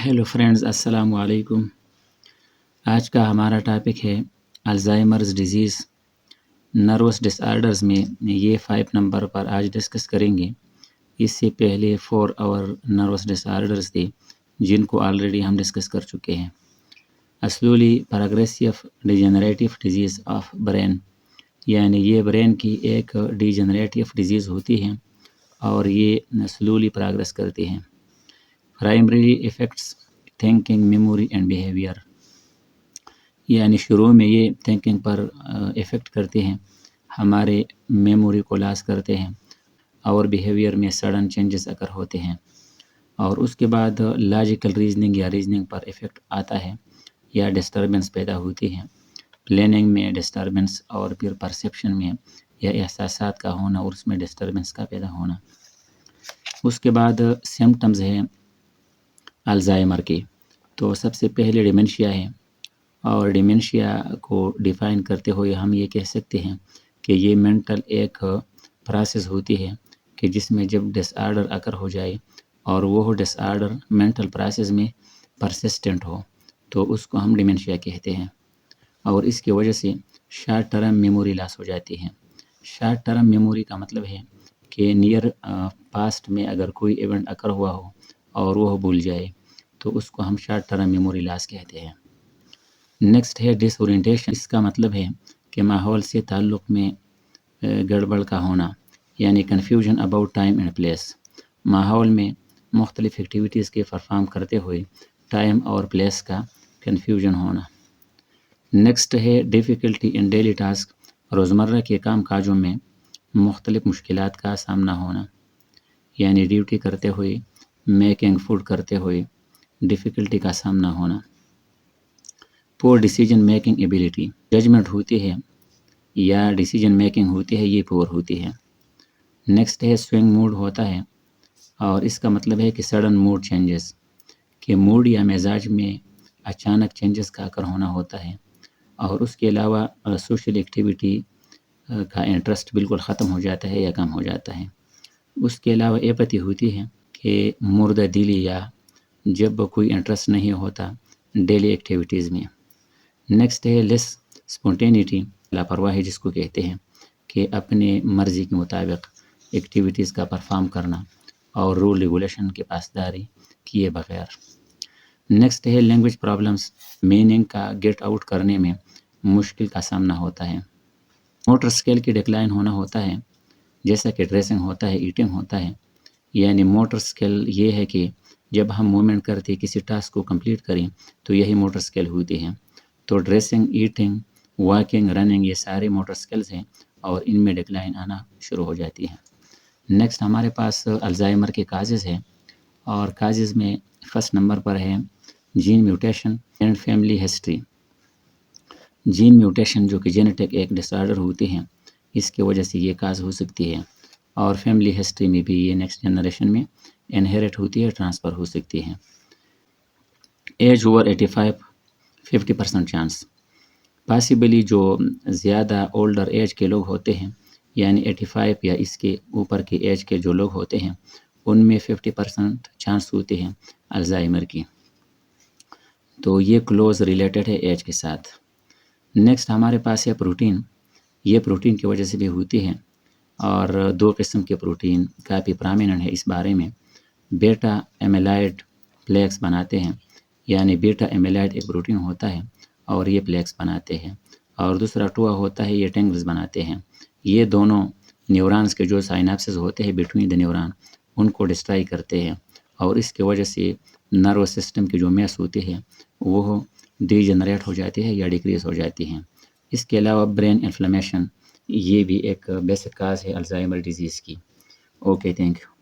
Hello friends, अस्सलाम वालेकुम। आज का हमारा टॉपिक है अल्जाइमर्स डिज़ीज़ नर्वस डिसऑर्डर्स में। ये 5 नंबर पर आज डिस्कस करेंगे। इससे पहले 4 और नर्वस डिसऑर्डर्स थे जिनको ऑलरेडी हम डिस्कस कर चुके हैं। Slowly progressive degenerative disease of brain, यानी ये ब्रेन की एक डिजेनरेटिव डिजीज़ होती है और ये स्लोली प्रोग्रेस करती हैं। Primary effects thinking, memory and behaviour, यानी शुरू में ये थिंकिंग पर इफ़ेक्ट करते हैं, हमारे मेमोरी को लॉस करते हैं और बिहेवियर में सडन चेंजेस अगर होते हैं। और उसके बाद लॉजिकल रीजनिंग या रीजनिंग पर इफ़ेक्ट आता है या डिस्टर्बेंस पैदा होती है, प्लानिंग में डिस्टर्बेंस और फिर परसेप्शन में या एहसासात का होना और उसमें डिस्टर्बेंस का पैदा होना। उसके बाद सिम्टम्स हैं अल्जाइमर के। तो सबसे पहले डिमेंशिया है और डिमेंशिया को डिफ़ाइन करते हुए हम ये कह सकते हैं कि ये मेंटल एक प्रोसेस होती है कि जिसमें जब डिसऑर्डर अकर हो जाए और वो डिसऑर्डर मेंटल प्रोसेस में परसिस्टेंट हो तो उसको हम डिमेंशिया कहते हैं। और इसकी वजह से शॉर्ट टर्म मेमोरी लॉस हो जाती है। शॉर्ट टर्म मेमोरी का मतलब है कि नियर पास्ट में अगर कोई इवेंट अकर हुआ हो और वो भूल जाए तो उसको हम शॉर्ट टर्म मेमोरी लॉस कहते हैं। नेक्स्ट है डिसओरिएंटेशन। इसका मतलब है कि माहौल से ताल्लुक़ में गड़बड़ का होना, यानी confusion about time and place. माहौल में मुख्तलिफ़ एक्टिविटीज़ के परफॉर्म करते हुए टाइम और प्लेस का कन्फ्यूजन होना। नेक्स्ट है डिफ़िकल्टी इन डेली टास्क। रोज़मर्रा के काम काजों में मुख्तलिफ़ मुश्किलात का सामना होना, यानी ड्यूटी करते हुए, मेकिंग फूड करते हुए डिफ़िकल्टी का सामना होना। पोर डिसीजन मेकिंग एबिलिटी, जजमेंट होती है या डिसीजन मेकिंग होती है, ये पोर होती है। नेक्स्ट है स्विंग मूड होता है और इसका मतलब है कि सडन मूड चेंजेस, कि मूड या मिजाज में अचानक चेंजेस का अकर होना होता है। और उसके अलावा सोशल एक्टिविटी का इंटरेस्ट बिल्कुल ख़त्म हो जाता है या कम हो जाता है। उसके अलावा एपैथी होती है कि मुर्दा दिली या जब कोई इंटरेस्ट नहीं होता डेली एक्टिविटीज़ में। नेक्स्ट है लेस स्पॉन्टेनिटी, लापरवाही जिसको कहते हैं, कि अपने मर्ज़ी के मुताबिक एक्टिविटीज़ का परफॉर्म करना और रूल रेगुलेशन की पासदारी किए बगैर। नेक्स्ट है लैंग्वेज प्रॉब्लम्स, मीनिंग का गेट आउट करने में मुश्किल का सामना होता है। मोटर स्किल की डिक्लाइन होना होता है, जैसा कि ड्रेसिंग होता है, ईटिंग होता है। यानी मोटर स्किल ये है कि जब हम मूवमेंट करते किसी टास्क को कंप्लीट करें तो यही मोटर स्किल होती है। तो ड्रेसिंग, ईटिंग, वॉकिंग, रनिंग, ये सारे मोटर स्किल्स हैं और इनमें डिक्लाइन आना शुरू हो जाती है। नेक्स्ट हमारे पास अल्जाइमर के काजेज़ हैं और काजेज़ में फर्स्ट नंबर पर है gene mutation and family history. Gene mutation जो कि जेनेटिक एक डिसऑर्डर होती हैं, इसके वजह से ये काज हो सकती है। और फैमिली हिस्ट्री में भी ये नेक्स्ट जनरेशन में इनहेरिट होती है, ट्रांसफ़र हो सकती है। एज ओवर 85 50% चांस, पॉसिबली जो ज़्यादा ओल्डर एज के लोग होते हैं, यानी 85 या इसके ऊपर के एज के जो लोग होते हैं, उनमें 50% चांस होते हैं अल्जाइमर की। तो ये क्लोज रिलेटेड है एज के साथ। नेक्स्ट हमारे पास है प्रोटीन। ये प्रोटीन की वजह से भी होती है और 2 किस्म के प्रोटीन काफ़ी प्रोमिनेंट है इस बारे में। बेटा एमिलाइड प्लेक्स बनाते हैं, यानी बेटा एमिलाइड एक प्रोटीन होता है और ये प्लेक्स बनाते हैं। और दूसरा टुआ होता है, ये टेंगल्स बनाते हैं। ये दोनों न्यूरॉन्स के जो साइनेप्सेस होते हैं बिटवीन द न्यूरॉन, उनको डिस्ट्रॉय करते हैं और इसके वजह से नर्वस सिस्टम की जो मैस होती है वो डीजनरेट हो जाती है या डिक्रीज़ हो जाती हैं। इसके अलावा ब्रेन इन्फ्लेमेशन, ये भी एक बेसिक काज है अल्जाइमर डिजीज़ की। Okay, thank you.